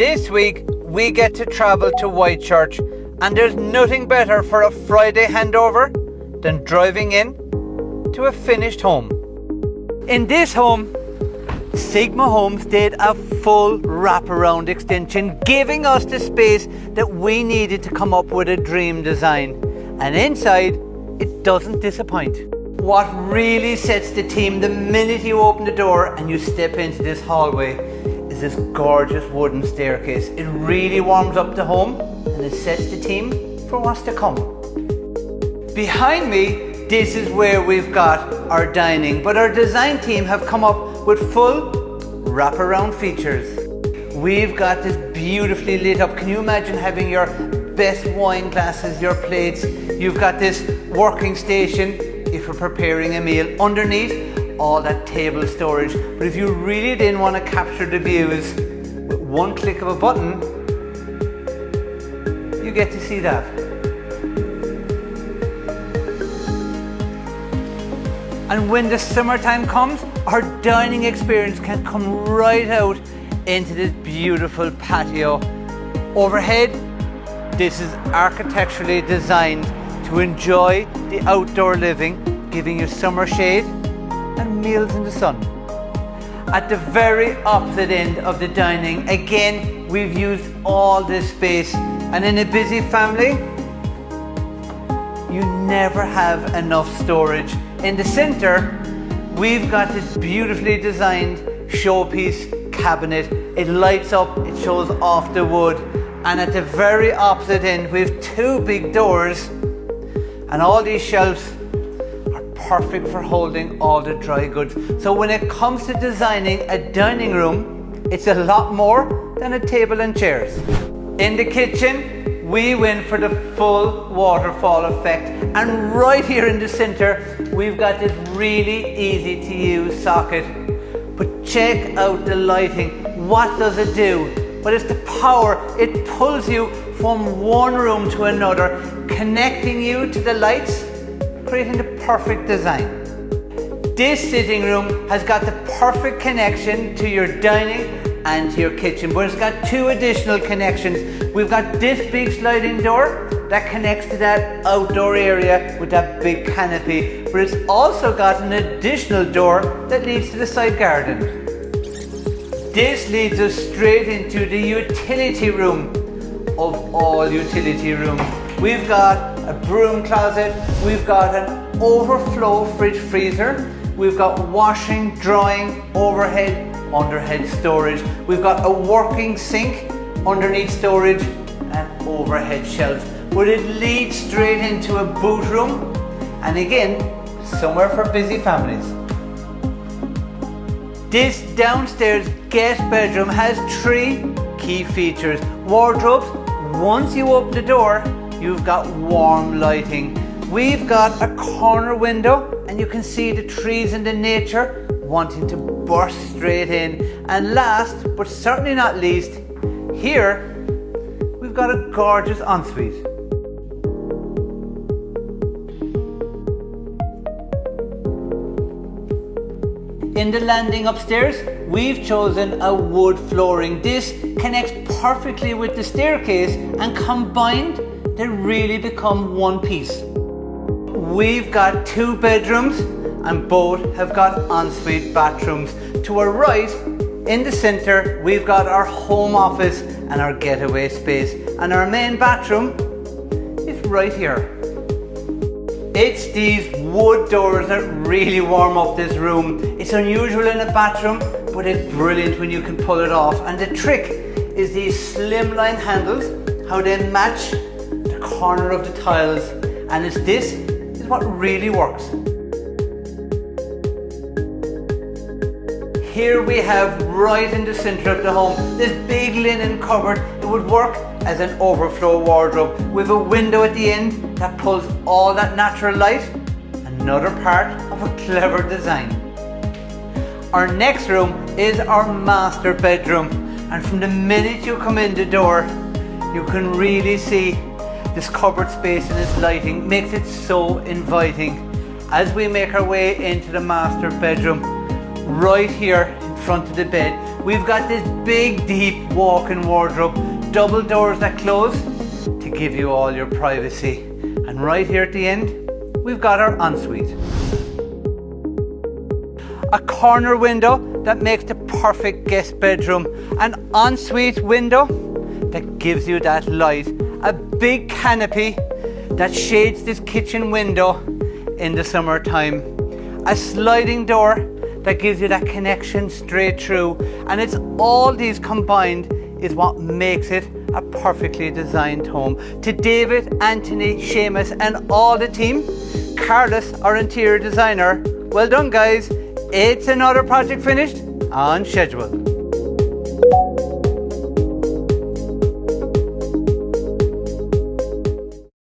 This week we get to travel to Whitechurch, and there's nothing better for a Friday handover than driving in to a finished home. In this home, Sigma Homes did a full wraparound extension, giving us the space that we needed to come up with a dream design. And inside, it doesn't disappoint. What really sets the theme the minute you open the door and you step into this hallway is this gorgeous wooden staircase. It really warms up the home and it sets the theme for what's to come. Behind me, this is where we've got our dining, but our design team have come up with full wraparound features. We've got this beautifully lit up. Can you imagine having your best wine glasses, your plates? You've got this working station if you're preparing a meal. Underneath, all that table storage. But if you really didn't want to capture the views, with one click of a button, you get to see that. And when the summertime comes, our dining experience can come right out into this beautiful patio. Overhead, this is architecturally designed to enjoy the outdoor living, giving you summer shade and meals in the sun. At the very opposite end of the dining, again, we've used all this space, and in a busy family, you never have enough storage. In the center, we've got this beautifully designed showpiece cabinet. It lights up, it shows off the wood. And at the very opposite end, we have two big doors, and all these shelves are perfect for holding all the dry goods. So when it comes to designing a dining room, it's a lot more than a table and chairs. In the kitchen, we went for the full waterfall effect, and right here in the center we've got this really easy to use socket. But check out the lighting. What does it do? Well, it's the power. It pulls you from one room to another, connecting you to the lights, creating the perfect design. This sitting room has got the perfect connection to your dining and to your kitchen, but it's got two additional connections. We've got this big sliding door that connects to that outdoor area with that big canopy, but it's also got an additional door that leads to the side garden. This leads us straight into the utility room of all utility rooms. We've got a broom closet, we've got an overflow fridge freezer, we've got washing, drying, overhead, underhead storage. We've got a working sink, underneath storage, and overhead shelves. But it leads straight into a boot room, and again, somewhere for busy families. This downstairs guest bedroom has three key features. Wardrobes. Once you open the door, you've got warm lighting. We've got a corner window, and you can see the trees and the nature wanting to burst straight in. And last, but certainly not least, here we've got a gorgeous ensuite. In the landing upstairs, we've chosen a wood flooring. This connects perfectly with the staircase, and combined, they really become one piece. We've got two bedrooms, and both have got ensuite bathrooms. To our right, in the center, we've got our home office and our getaway space, and our main bathroom is right here. It's these wood doors that really warm up this room. It's unusual in a bathroom, but it's brilliant when you can pull it off. And the trick is these slimline handles, how they match the corner of the tiles. And this is what really works. Here we have, right in the center of the home, this big linen cupboard. It would work as an overflow wardrobe with a window at the end that pulls all that natural light. Another part of a clever design. Our next room is our master bedroom, and from the minute you come in the door, you can really see this cupboard space and its lighting makes it so inviting. As we make our way into the master bedroom, right here in front of the bed, we've got this big, deep walk-in wardrobe, double doors that close to give you all your privacy. And right here at the end, we've got our ensuite. A corner window that makes the perfect guest bedroom. An ensuite window that gives you that light. A big canopy that shades this kitchen window in the summertime. A sliding door that gives you that connection straight through. And it's all these combined is what makes it a perfectly designed home. To David, Anthony, Seamus and all the team, Carlos, our interior designer, well done guys. It's another project finished on schedule.